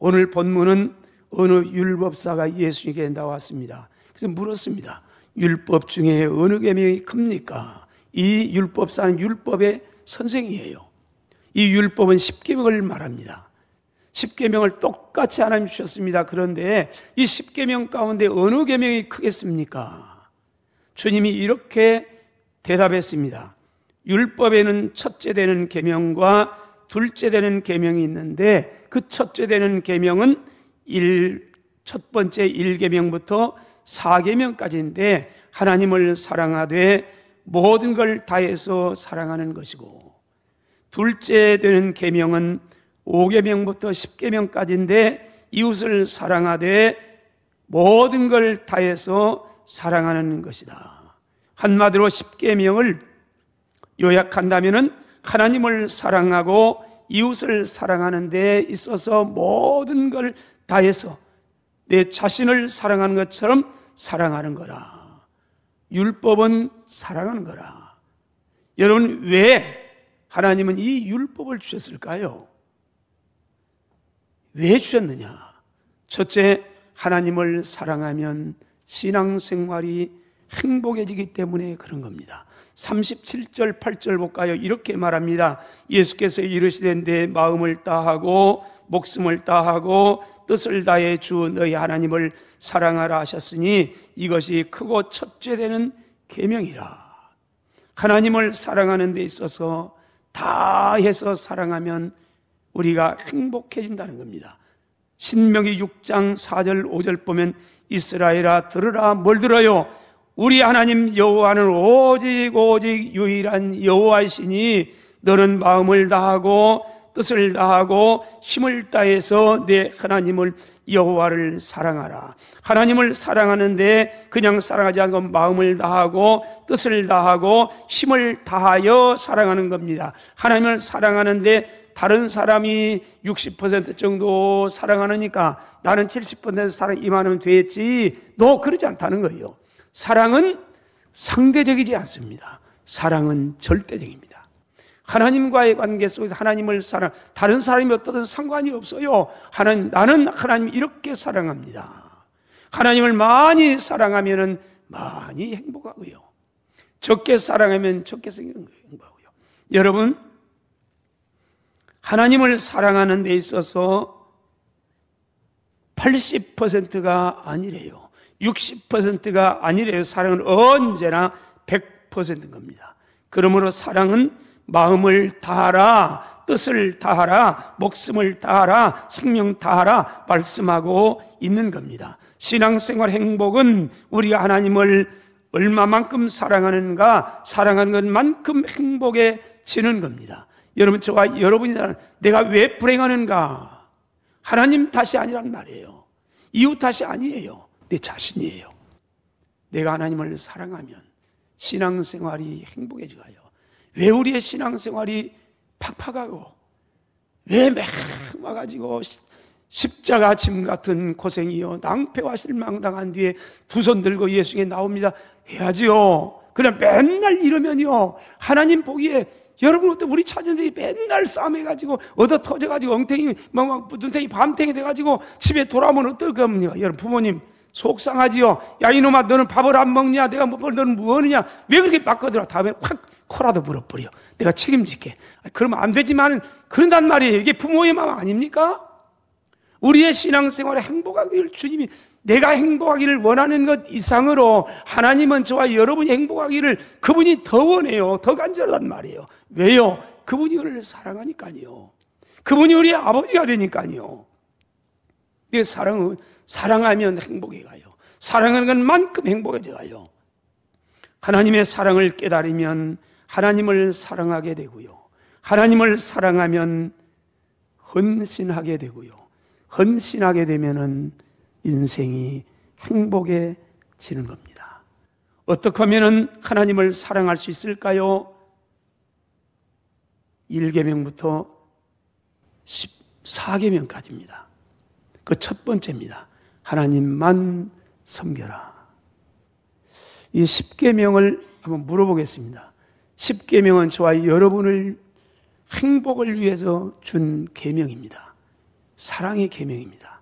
오늘 본문은 어느 율법사가 예수님께 나왔습니다. 그래서 물었습니다. 율법 중에 어느 계명이 큽니까? 이 율법사는 율법의 선생이에요. 이 율법은 십계명을 말합니다. 십계명을 똑같이 하나님 주셨습니다. 그런데 이 십계명 가운데 어느 계명이 크겠습니까? 주님이 이렇게 대답했습니다. 율법에는 첫째 되는 계명과 둘째 되는 계명이 있는데 그 첫째 되는 계명은 첫 번째 1계명부터 4계명까지인데 하나님을 사랑하되 모든 걸 다해서 사랑하는 것이고, 둘째 되는 계명은 5계명부터 10계명까지인데 이웃을 사랑하되 모든 걸 다해서 사랑하는 것이다. 한마디로 10계명을 요약한다면은 하나님을 사랑하고 이웃을 사랑하는 데 있어서 모든 걸 다해서 내 자신을 사랑하는 것처럼 사랑하는 거라. 율법은 사랑하는 거라. 여러분, 왜 하나님은 이 율법을 주셨을까요? 왜 주셨느냐? 첫째, 하나님을 사랑하면 신앙생활이 행복해지기 때문에 그런 겁니다. 37절 8절 볼까요? 이렇게 말합니다. 예수께서 이르시되 내 마음을 다하고 목숨을 다하고 뜻을 다해 주 너희 하나님을 사랑하라 하셨으니 이것이 크고 첫째 되는 계명이라. 하나님을 사랑하는 데 있어서 다 해서 사랑하면 우리가 행복해진다는 겁니다. 신명기 6장 4절 5절 보면 이스라엘아 들으라. 뭘 들어요? 우리 하나님 여호와는 오직 유일한 여호와이시니 너는 마음을 다하고 뜻을 다하고 힘을 다해서 내 하나님을 여호와를 사랑하라. 하나님을 사랑하는데 그냥 사랑하지 않고 마음을 다하고 뜻을 다하고 힘을 다하여 사랑하는 겁니다. 하나님을 사랑하는데 다른 사람이 60% 정도 사랑하니까 나는 70% 사랑 임하면 되겠지. 너 그러지 않다는 거예요. 사랑은 상대적이지 않습니다. 사랑은 절대적입니다. 하나님과의 관계 속에서 하나님을 다른 사람이 어떠든 상관이 없어요. 나는 하나님 이렇게 사랑합니다. 하나님을 많이 사랑하면 많이 행복하고요. 적게 사랑하면 적게 생기는 거예요. 행복하고요. 여러분, 하나님을 사랑하는 데 있어서 80%가 아니래요. 60%가 아니래요. 사랑은 언제나 100%인 겁니다. 그러므로 사랑은 마음을 다하라, 뜻을 다하라, 목숨을 다하라, 생명 다하라 말씀하고 있는 겁니다. 신앙생활 행복은 우리가 하나님을 얼마만큼 사랑하는가, 사랑하는 것만큼 행복해지는 겁니다. 여러분, 저와 여러분이 내가 왜 불행하는가? 하나님 탓이 아니란 말이에요. 이웃 탓이 아니에요. 내 자신이에요. 내가 하나님을 사랑하면 신앙생활이 행복해져요. 왜 우리의 신앙생활이 팍팍하고 왜 매일 와가지고 십자가 짐 같은 고생이요, 낭패와 실망당한 뒤에 두 손 들고 예수께 나옵니다. 해야지요. 그냥 맨날 이러면요, 하나님 보기에 여러분 어때? 우리 자녀들이 맨날 싸움해가지고 얻어 터져가지고 엉탱이 눈탱이 밤탱이 돼가지고 집에 돌아오면 어떨 겁니까? 여러분, 부모님 속상하지요. 야 이놈아, 너는 밥을 안 먹냐? 내가 너는 뭐 하느냐? 왜 그렇게 바꿔들어? 다음에 확 코라도 물어버려. 내가 책임질게. 그러면 안 되지만 그런단 말이에요. 이게 부모의 마음 아닙니까? 우리의 신앙생활에 행복하기를 주님이, 내가 행복하기를 원하는 것 이상으로 하나님은 저와 여러분이 행복하기를 그분이 더 원해요. 더 간절하단 말이에요. 왜요? 그분이 우리를 사랑하니까요. 그분이 우리의 아버지가 되니까요. 사랑하면 행복해 가요. 사랑하는 것만큼 행복해져요. 하나님의 사랑을 깨달으면 하나님을 사랑하게 되고요. 하나님을 사랑하면 헌신하게 되고요. 헌신하게 되면은 인생이 행복해지는 겁니다. 어떻게 하면은 하나님을 사랑할 수 있을까요? 1계명부터 14계명까지입니다. 그 첫 번째입니다. 하나님만 섬겨라. 이 10계명을 한번 물어보겠습니다. 10계명은 저와 여러분을 행복을 위해서 준 계명입니다. 사랑의 계명입니다.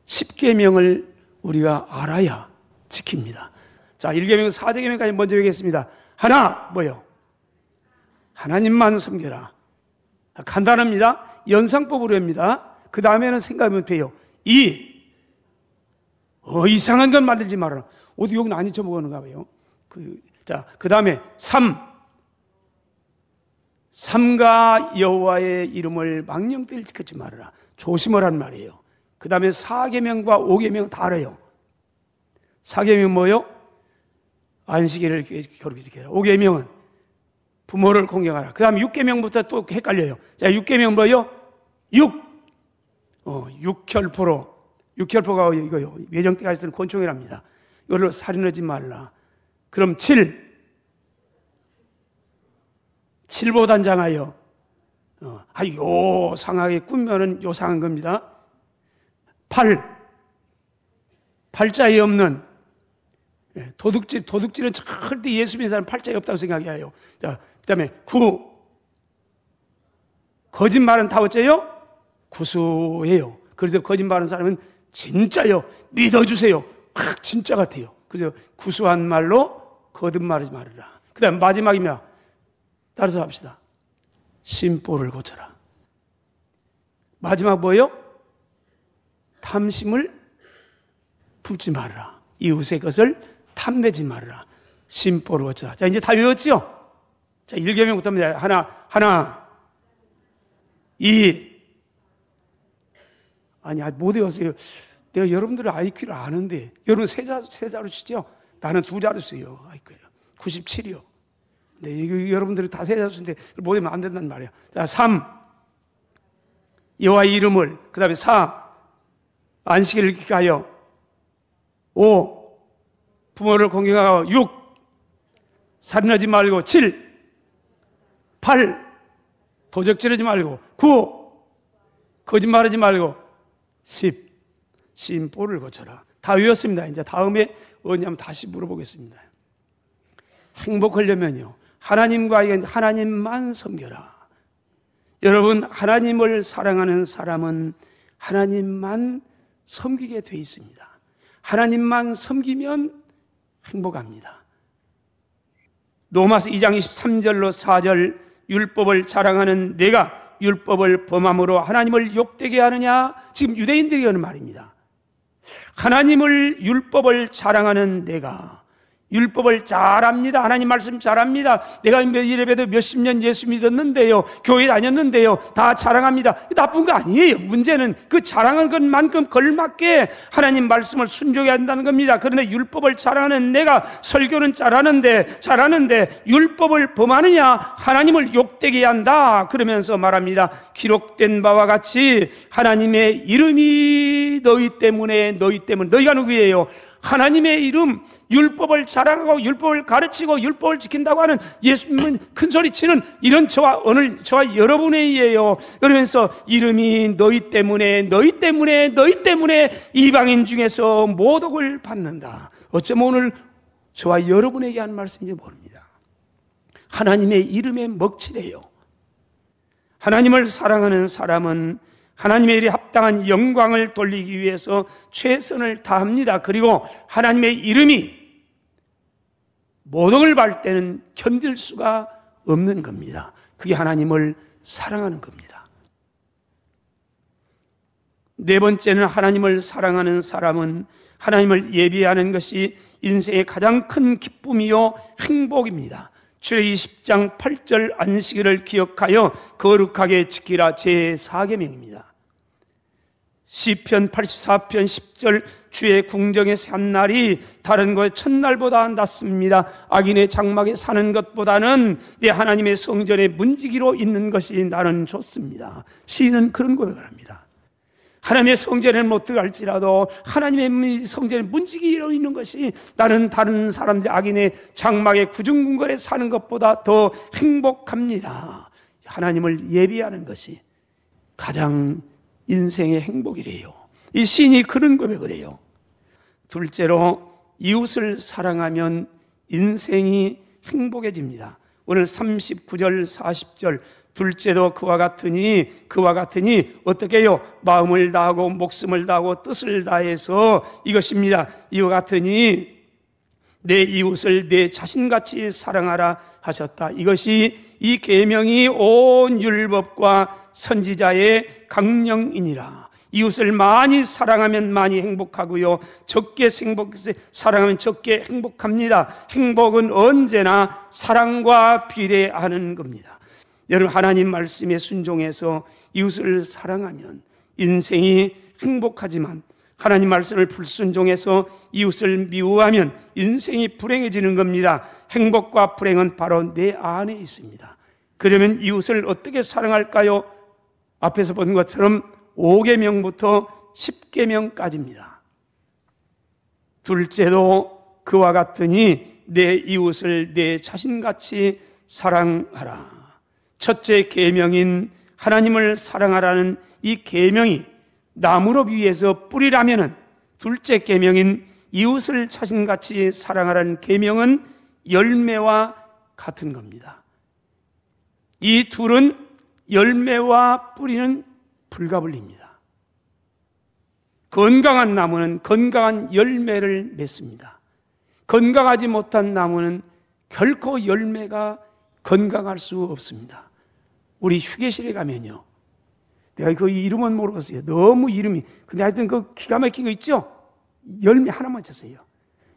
10계명을 우리가 알아야 지킵니다. 자, 1계명, 4대 계명까지 먼저 얘기했습니다. 하나, 뭐요? 하나님만 섬겨라. 간단합니다. 연상법으로 합니다. 그 다음에는 생각하면 돼요. 2, 이상한 건 만들지 말아라. 어디 여기는 안 잊어먹었는가 봐요. 그 다음에 3, 삼가 여호와의 이름을 망령되이 지키지 말아라. 조심하라는 말이에요. 그 다음에 4계명과 5계명 다 알아요. 4계명 뭐요? 안식일을 거룩히 지켜라. 5계명은 부모를 공경하라. 그 다음에 6계명부터 또 헷갈려요. 자, 6계명 뭐요? 6혈포로. 6혈포가 이거요. 외정때까지 쓰는 권총이랍니다. 이걸로 살인하지 말라. 그럼 7보단장하여 요상하게 꾸면은 요상한 겁니다. 8자에 없는 도둑질은 절대 예수 믿는 사람 팔자에 없다고 생각해요. 자, 그 다음에 9, 거짓말은 다 어째요? 구수해요. 그래서 거짓말하는 사람은 진짜요. 믿어주세요. 진짜 같아요. 그래서 구수한 말로 거듭말하지 말아라. 그 다음 마지막이면 따라서 합시다. 심보를 고쳐라. 마지막 뭐예요? 탐심을 품지 말아라. 이웃의 것을 탐내지 말아라. 심보를 고쳐라. 자, 이제 다 외웠죠? 자, 1계명부터입니다. 하나, 2. 아니, 못 외웠어요. 내가 여러분들의 IQ를 아는데, 여러분 세 자로 치죠? 나는 2자로 써요. IQ요. 97이요. 네, 여러분들이 다 세 자로 쓰는데, 못 외우면 안 된단 말이야. 자, 3. 여호와의 이름을. 그 다음에 4. 안식일을 지키하여. 5. 부모를 공경하고. 6. 살인하지 말고. 7. 8. 도적질하지 말고. 9. 거짓말하지 말고. 10. 심보를 고쳐라. 다 외웠습니다. 이제 다음에 뭐냐면 다시 물어보겠습니다. 행복하려면요, 하나님만 섬겨라. 여러분, 하나님을 사랑하는 사람은 하나님만 섬기게 돼 있습니다. 하나님만 섬기면 행복합니다. 로마서 2장 23절로 4절, 율법을 자랑하는 내가 율법을 범함으로 하나님을 욕되게 하느냐? 지금 유대인들이 하는 말입니다. 하나님을, 율법을 자랑하는 내가, 율법을 잘합니다. 하나님 말씀 잘합니다. 내가 이래봬도 몇십 년 예수 믿었는데요, 교회 다녔는데요, 다 자랑합니다. 나쁜 거 아니에요. 문제는 그 자랑한 것만큼 걸맞게 하나님 말씀을 순종해야 한다는 겁니다. 그런데 율법을 자랑하는 내가 설교는 잘하는데 율법을 범하느냐? 하나님을 욕되게 한다. 그러면서 말합니다. 기록된 바와 같이 하나님의 이름이 너희 때문에, 너희가 누구예요? 하나님의 이름, 율법을 자랑하고 율법을 가르치고 율법을 지킨다고 하는 예수님은 큰소리치는 이런 저와 여러분이에요. 그러면서 이름이 너희 때문에 이방인 중에서 모독을 받는다. 어쩌면 오늘 저와 여러분에게 하는 말씀인지 모릅니다. 하나님의 이름에 먹칠해요. 하나님을 사랑하는 사람은 하나님의 일에 합당한 영광을 돌리기 위해서 최선을 다합니다. 그리고 하나님의 이름이 모독을 받을 때는 견딜 수가 없는 겁니다. 그게 하나님을 사랑하는 겁니다. 네 번째는 하나님을 사랑하는 사람은 하나님을 예비하는 것이 인생의 가장 큰 기쁨이요 행복입니다. 출애굽기 20장 8절 안식일을 기억하여 거룩하게 지키라. 제4계명입니다. 시편 84편 10절 주의 궁정에 산 날이 다른 것 첫날보다 낫습니다. 악인의 장막에 사는 것보다는 내 하나님의 성전에 문지기로 있는 것이 나는 좋습니다. 시인은 그런 고백을 합니다. 하나님의 성전에는 못 들어갈지라도 하나님의 성전에 문지기로 있는 것이 나는 다른 사람들 악인의 장막에 구중궁궐에 사는 것보다 더 행복합니다. 하나님을 예비하는 것이 가장 인생의 행복이래요. 이 시인이 그런 고백을 해요. 둘째로 이웃을 사랑하면 인생이 행복해집니다. 오늘 39절 40절 둘째도 그와 같으니 어떻게 해요? 마음을 다하고 목숨을 다하고 뜻을 다해서 이것입니다. 이와 같으니 내 이웃을 내 자신같이 사랑하라 하셨다. 이것이 이 계명이 온 율법과 선지자의 강령이니라. 이웃을 많이 사랑하면 많이 행복하고요, 적게 사랑하면 적게 행복합니다. 행복은 언제나 사랑과 비례하는 겁니다. 여러분, 하나님 말씀에 순종해서 이웃을 사랑하면 인생이 행복하지만, 하나님 말씀을 불순종해서 이웃을 미워하면 인생이 불행해지는 겁니다. 행복과 불행은 바로 내 안에 있습니다. 그러면 이웃을 어떻게 사랑할까요? 앞에서 본 것처럼 5계명부터 10계명까지입니다. 둘째도 그와 같으니 내 이웃을 내 자신같이 사랑하라. 첫째 계명인 하나님을 사랑하라는 이 계명이 나무로 위에서 뿌리라면은, 둘째 계명인 이웃을 자신같이 사랑하라는 계명은 열매와 같은 겁니다. 이 둘은 열매와 뿌리는 불가분리입니다. 건강한 나무는 건강한 열매를 맺습니다. 건강하지 못한 나무는 결코 열매가 건강할 수 없습니다. 우리 휴게실에 가면요, 내가 그 이름은 모르겠어요. 너무 이름이. 근데 하여튼 그 기가 막힌 거 있죠? 열매 하나만 쳤어요.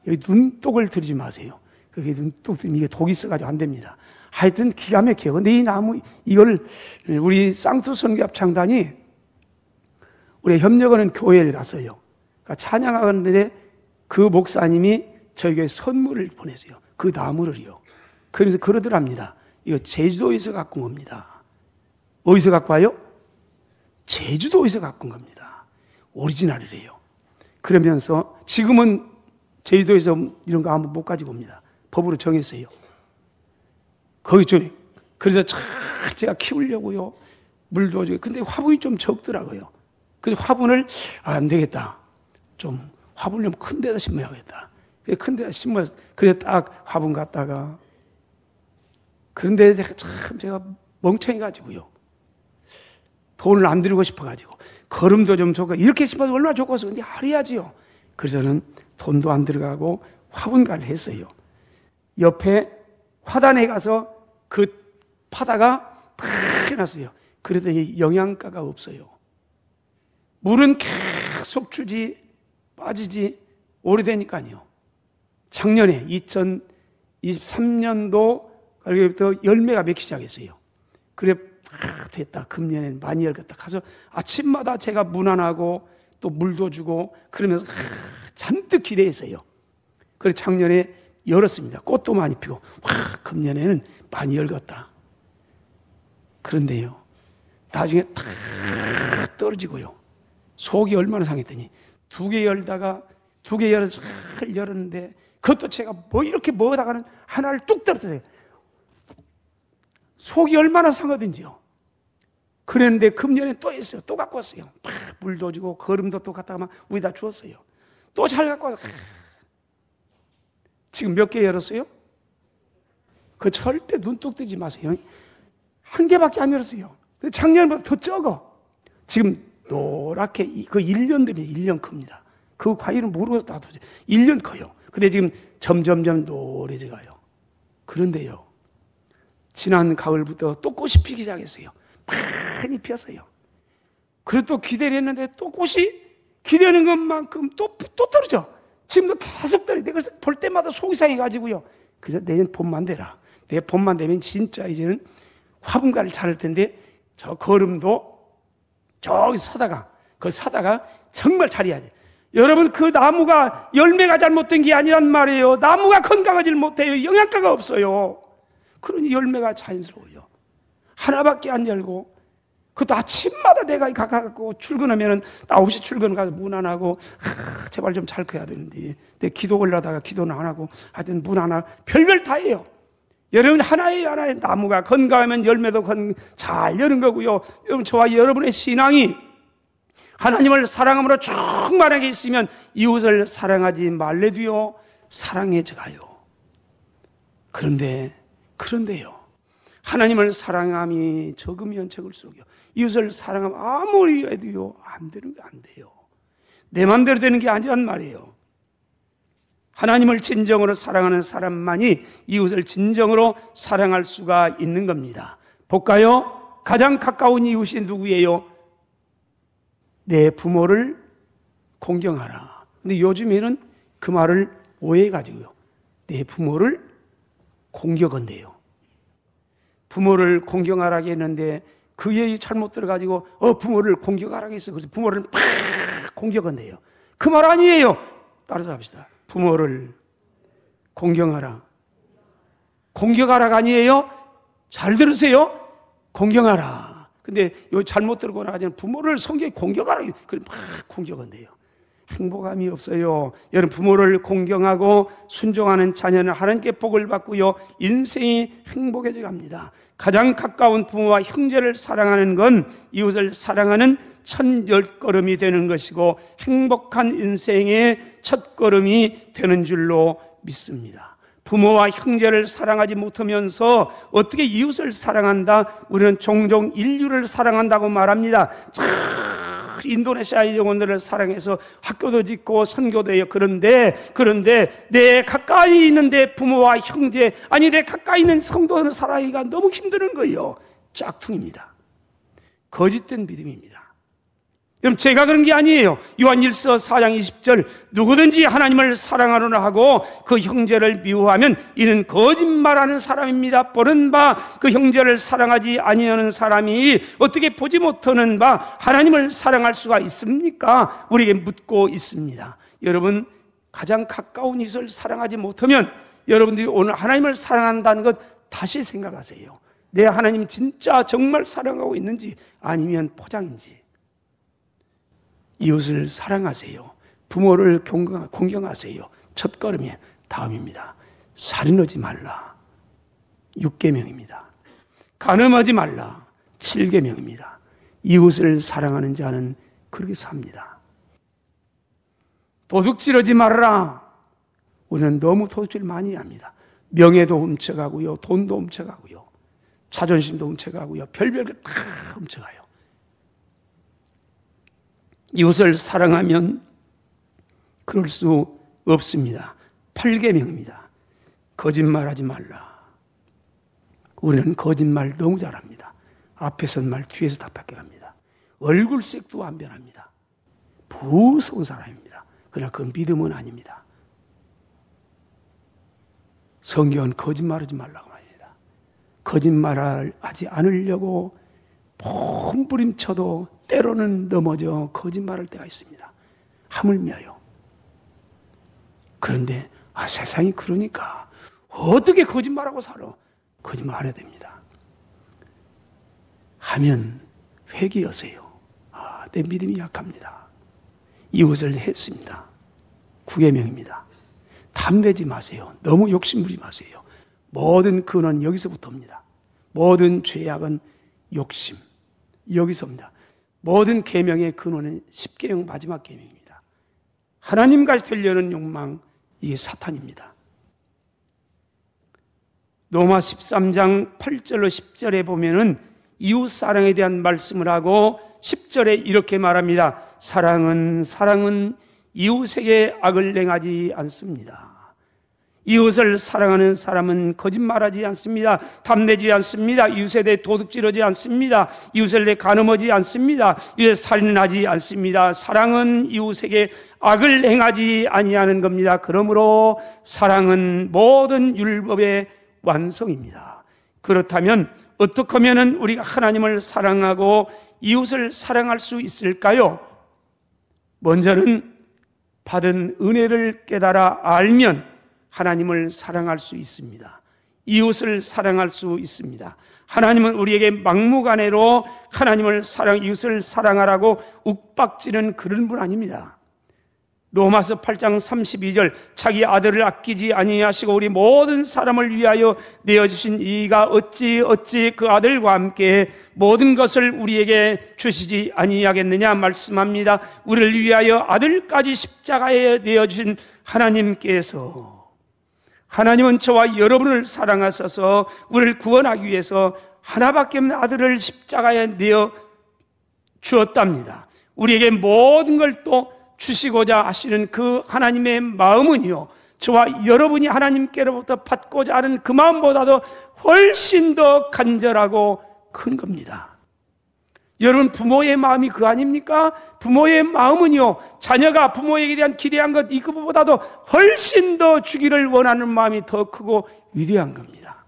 여기 눈독을 들이지 마세요. 여기 눈독 들이면 이게 독이 있어가지고 안 됩니다. 하여튼 기가 막혀요. 근데 이 나무, 이걸 우리 쌍수 선교합창단이 우리 협력하는 교회를 갔어요. 그러니까 찬양하는데 그 목사님이 저에게 선물을 보냈어요. 그 나무를요. 그러면서 그러더랍니다. 이거 제주도에서 갖고 온 겁니다. 어디서 갖고 와요? 제주도에서 갖고 온 겁니다. 오리지널이래요. 그러면서 지금은 제주도에서 이런 거 아무 못 가지고 옵니다. 법으로 정했어요. 거기 좀, 그래서 제가 키우려고요, 물도 주고. 근데 화분이 좀 적더라고요. 그래서 화분을, 안 되겠다, 좀 화분을 좀 큰 데다 심어야겠다. 큰 데다 심어서, 그래서 딱 화분 갖다가, 그런데 제가 멍청해가지고요, 돈을 안 들이고 싶어가지고, 거름도 좀 좋고, 이렇게 심어서 얼마나 좋겠어. 근데 알아야지요. 그래서는 돈도 안 들어가고 화분가를 했어요. 옆에 화단에 가서 그 파다가 탁 해놨어요. 그랬더니 영양가가 없어요. 물은 계속 주지, 빠지지, 오래되니까요. 작년에 2023년도 갈기부터 열매가 맺기 시작했어요. 그래, 됐다. 금년에는 많이 열겠다. 가서 아침마다 제가 문 안 하고 또 물도 주고 그러면서 잔뜩 기대했어요. 그래서 작년에 열었습니다. 꽃도 많이 피고, 금년에는 많이 열겠다. 그런데요, 나중에 탁 떨어지고요, 속이 얼마나 상했더니 2개 열다가 2개 열어서 잘 열었는데, 그것도 제가 뭐 이렇게 먹다가는 하나를 뚝 떨어뜨려요. 속이 얼마나 상하든지요. 그랬는데 금년에 또 했어요. 또 갖고 왔어요. 물도 주고 거름도 또 갖다가 막 위에다 주었어요. 또 잘 갖고 와서 지금 몇 개 열었어요? 그 절대 눈독 뜨지 마세요. 1개밖에 안 열었어요. 작년보다 더 적어. 지금 노랗게, 그 1년 되면 1년 큽니다. 그 과일은 모르고 나도 1년 커요. 근데 지금 점점점 노래져 가요. 그런데요, 지난 가을부터 또 꽃이 피기 시작했어요. 많이 피었어요. 그래도 또 기대를 했는데 또 꽃이 기대하는 것만큼 또 떨어져. 지금도 계속 떨어져. 내가 볼 때마다 속이 상해가지고요. 그래서 내년 봄만 되라. 내 봄만 되면 진짜 이제는 화분가를 자를 텐데, 저 거름도 저기 사다가 정말 잘해야지. 여러분, 그 나무가 열매가 잘못된 게 아니란 말이에요. 나무가 건강하지 못해요. 영양가가 없어요. 그러니 열매가 자연스러워요. 하나밖에 안 열고, 그것도 아침마다 내가 가갖고 출근하면은 9시 출근 가서 문 안 하고, 제발 좀 잘 커야 되는데, 내 기도 올라다가 기도는 안 하고, 하여튼 문 하나, 별별 다 해요. 여러분, 하나의 나무가 건강하면 열매도 잘 여는 거고요. 여러분, 저와 여러분의 신앙이 하나님을 사랑함으로 충만하게 있으면 이웃을 사랑하지 말래도요, 사랑해져가요. 그런데요, 하나님을 사랑함이 적으면 적을수록요, 이웃을 사랑하면 아무리 해도요 안 되는 게 안 돼요. 내 마음대로 되는 게 아니란 말이에요. 하나님을 진정으로 사랑하는 사람만이 이웃을 진정으로 사랑할 수가 있는 겁니다. 볼까요? 가장 가까운 이웃이 누구예요? 내 부모를 공경하라. 근데 요즘에는 그 말을 오해해가지고요, 내 부모를 공격한대요. 부모를 공경하라고 했는데 그 얘기 잘못 들어가지고 부모를 공격하라고 했어. 그래서 부모를 팍 공격한대요. 그 말 아니에요. 따라서 합시다. 부모를 공경하라. 공격하라가 아니에요. 잘 들으세요. 공경하라. 근데 요 잘못 들고 나가지고 부모를 성경에 공격하라. 그걸 막 공격한대요. 행복함이 없어요. 여러분, 부모를 공경하고 순종하는 자녀는 하나님께 복을 받고요, 인생이 행복해져 갑니다. 가장 가까운 부모와 형제를 사랑하는 건 이웃을 사랑하는 첫 열걸음이 되는 것이고 행복한 인생의 첫걸음이 되는 줄로 믿습니다. 부모와 형제를 사랑하지 못하면서 어떻게 이웃을 사랑한다? 우리는 종종 인류를 사랑한다고 말합니다. 인도네시아 영혼들을 사랑해서 학교도 짓고 선교도 해요. 그런데 내 가까이 있는데 부모와 형제, 아니 내 가까이 있는 성도를 사랑하기가 너무 힘드는 거예요. 짝퉁입니다. 거짓된 믿음입니다. 여러분, 제가 그런 게 아니에요. 요한일서 4장 20절, 누구든지 하나님을 사랑하노라 하고 그 형제를 미워하면 이는 거짓말하는 사람입니다. 보는 바 그 형제를 사랑하지 아니하는 사람이 어떻게 보지 못하는 바 하나님을 사랑할 수가 있습니까? 우리에게 묻고 있습니다. 여러분, 가장 가까운 이웃을 사랑하지 못하면 여러분들이 오늘 하나님을 사랑한다는 것 다시 생각하세요. 내 하나님 진짜 정말 사랑하고 있는지 아니면 포장인지. 이웃을 사랑하세요. 부모를 공경하세요. 첫걸음이 다음입니다. 살인하지 말라. 6계명입니다. 간음하지 말라. 7계명입니다. 이웃을 사랑하는 자는 그렇게 삽니다. 도둑질하지 말라. 우리는 너무 도둑질 많이 합니다. 명예도 훔쳐가고요, 돈도 훔쳐가고요, 자존심도 훔쳐가고요, 별별 거 다 훔쳐가요. 이웃을 사랑하면 그럴 수 없습니다. 8계명입니다. 거짓말하지 말라. 우리는 거짓말 너무 잘합니다. 앞에서는 말, 뒤에서 답답해 갑니다. 얼굴색도 안 변합니다. 무서운 사람입니다. 그러나 그건 믿음은 아닙니다. 성경은 거짓말하지 말라고 합니다. 거짓말을 하지 않으려고 몸부림쳐도 때로는 넘어져 거짓말할 때가 있습니다. 하물며요. 그런데 세상이 그러니까 어떻게 거짓말하고 살아? 거짓말 안 해야 됩니다. 하면 회개하세요. 내 믿음이 약합니다. 이웃을 했습니다. 9계명입니다. 탐내지 마세요. 너무 욕심부리지 마세요. 모든 근원은 여기서부터입니다. 모든 죄악은 욕심, 여기서입니다. 모든 계명의 근원은 10계명 마지막 계명입니다. 하나님같이 되려는 욕망, 이게 사탄입니다. 로마 13장 8절로 10절에 보면은 이웃 사랑에 대한 말씀을 하고 10절에 이렇게 말합니다. 사랑은 이웃에게 악을 행하지 않습니다. 이웃을 사랑하는 사람은 거짓말하지 않습니다. 탐내지 않습니다. 이웃에 대해 도둑질하지 않습니다. 이웃에 대해 간음하지 않습니다. 이웃에 살인하지 않습니다. 사랑은 이웃에게 악을 행하지 아니하는 겁니다. 그러므로 사랑은 모든 율법의 완성입니다. 그렇다면 어떻게 하면 우리가 하나님을 사랑하고 이웃을 사랑할 수 있을까요? 먼저는 받은 은혜를 깨달아 알면 하나님을 사랑할 수 있습니다. 이웃을 사랑할 수 있습니다. 하나님은 우리에게 막무가내로 하나님을 이웃을 사랑하라고 욱박지는 그런 분 아닙니다. 로마서 8장 32절, 자기 아들을 아끼지 아니하시고 우리 모든 사람을 위하여 내어주신 이가 어찌 그 아들과 함께 모든 것을 우리에게 주시지 아니하겠느냐 말씀합니다. 우리를 위하여 아들까지 십자가에 내어주신 하나님께서 하나님은 저와 여러분을 사랑하셔서 우리를 구원하기 위해서 하나밖에 없는 아들을 십자가에 내어 주었답니다. 우리에게 모든 걸 또 주시고자 하시는 그 하나님의 마음은요, 저와 여러분이 하나님께로부터 받고자 하는 그 마음보다도 훨씬 더 간절하고 큰 겁니다. 여러분, 부모의 마음이 그거 아닙니까? 부모의 마음은요, 자녀가 부모에게 대한 기대한 것 이거보다도 훨씬 더 주기를 원하는 마음이 더 크고 위대한 겁니다.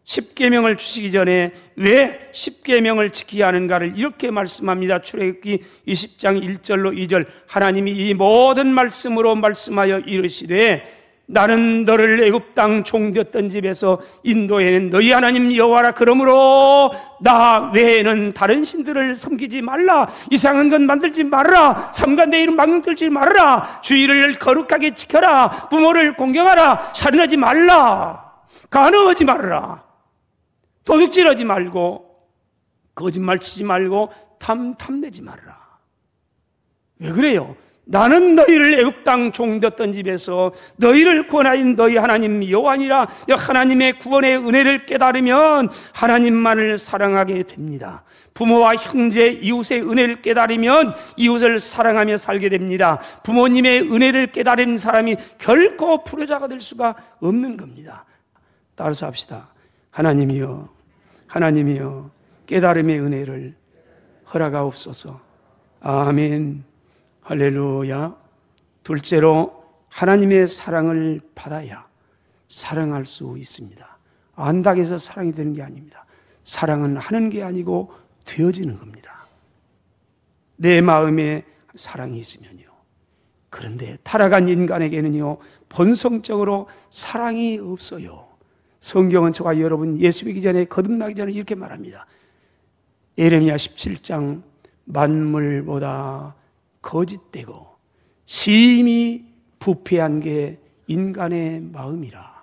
십계명을 주시기 전에 왜 십계명을 지켜야 하는가를 이렇게 말씀합니다. 출애굽기 20장 1절로 2절, 하나님이 이 모든 말씀으로 말씀하여 이르시되 나는 너를 애굽 땅 종되었던 집에서 인도해낸 너희 하나님 여호와라. 그러므로 나 외에는 다른 신들을 섬기지 말라. 이상한 것 만들지 말라. 삼가 내 이름 망령들지 말라. 주의를 거룩하게 지켜라. 부모를 공경하라. 살인하지 말라. 간음하지 말라. 도둑질하지 말고 거짓말 치지 말고 탐내지 말라. 왜 그래요? 나는 너희를 애굽 땅 종되었던 집에서 너희를 구원하인 너희 하나님 여호와니라. 하나님의 구원의 은혜를 깨달으면 하나님만을 사랑하게 됩니다. 부모와 형제, 이웃의 은혜를 깨달으면 이웃을 사랑하며 살게 됩니다. 부모님의 은혜를 깨달은 사람이 결코 불효자가 될 수가 없는 겁니다. 따라서 합시다. 하나님이여, 하나님이여, 깨달음의 은혜를 허락하옵소서. 아멘. 할렐루야. 둘째로, 하나님의 사랑을 받아야 사랑할 수 있습니다. 안다고 해서 사랑이 되는 게 아닙니다. 사랑은 하는 게 아니고 되어지는 겁니다. 내 마음에 사랑이 있으면요. 그런데 타락한 인간에게는요, 본성적으로 사랑이 없어요. 성경은 저와 여러분 예수 믿기 전에, 거듭나기 전에 이렇게 말합니다. 예레미야 17장, 만물보다 거짓되고 심히 부패한 게 인간의 마음이라.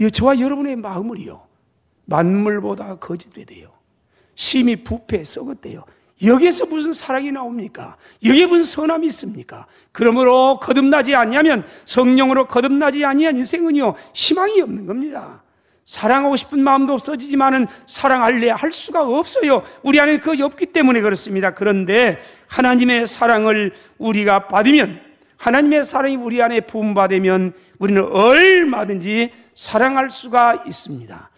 이 저와 여러분의 마음을요, 만물보다 거짓되대요. 심히 부패, 썩었대요. 여기에서 무슨 사랑이 나옵니까? 여기에 무슨 선함이 있습니까? 그러므로 거듭나지 아니하면, 성령으로 거듭나지 아니한 인생은요, 희망이 없는 겁니다. 사랑하고 싶은 마음도 없어지지만은 사랑할래 할 수가 없어요. 우리 안에 그것이 없기 때문에 그렇습니다. 그런데 하나님의 사랑을 우리가 받으면, 하나님의 사랑이 우리 안에 부음받으면 우리는 얼마든지 사랑할 수가 있습니다.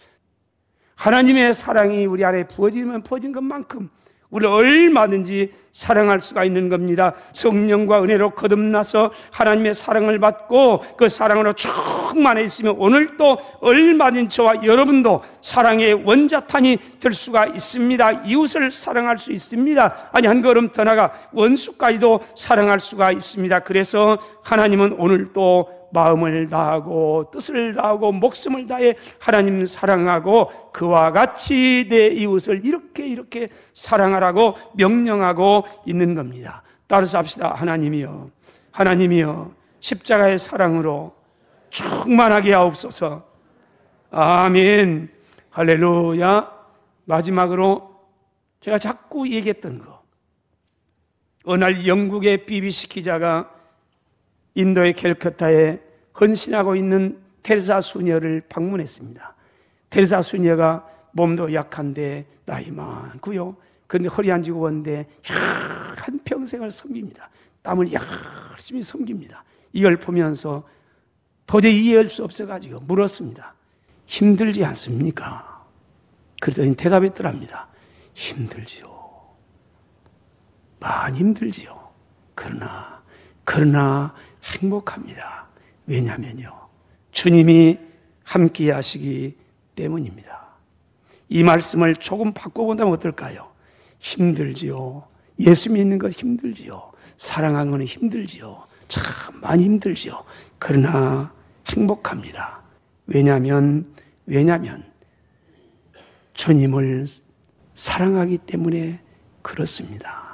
하나님의 사랑이 우리 안에 부어지면 부어진 것만큼 우리를 얼마든지 사랑할 수가 있는 겁니다. 성령과 은혜로 거듭나서 하나님의 사랑을 받고 그 사랑으로 충만해 있으면 오늘 또 얼마든지 저와 여러분도 사랑의 원자탄이 될 수가 있습니다. 이웃을 사랑할 수 있습니다. 아니, 한 걸음 더 나가 원수까지도 사랑할 수가 있습니다. 그래서 하나님은 오늘 또 마음을 다하고 뜻을 다하고 목숨을 다해 하나님 사랑하고 그와 같이 내 이웃을 이렇게 사랑하라고 명령하고 있는 겁니다. 따라서 합시다. 하나님이여, 하나님이여, 십자가의 사랑으로 충만하게 하옵소서. 아멘. 할렐루야. 마지막으로 제가 자꾸 얘기했던 거, 어느 날 영국의 BBC 기자가 인도의 캘커타에 헌신하고 있는 테레사 수녀를 방문했습니다. 테레사 수녀가 몸도 약한데 나이 많고요. 그런데 허리 안 쥐고 왔는데 한 평생을 섬깁니다. 땀을 열심히 섬깁니다. 이걸 보면서 도저히 이해할 수 없어가지고 물었습니다. 힘들지 않습니까? 그랬더니 대답했더랍니다. 힘들지요. 많이 힘들지요. 그러나 행복합니다. 왜냐면요, 주님이 함께 하시기 때문입니다. 이 말씀을 조금 바꿔본다면 어떨까요? 힘들지요. 예수 믿는 것 힘들지요. 사랑하는 건 힘들지요. 참 많이 힘들지요. 그러나 행복합니다. 왜냐면 주님을 사랑하기 때문에 그렇습니다.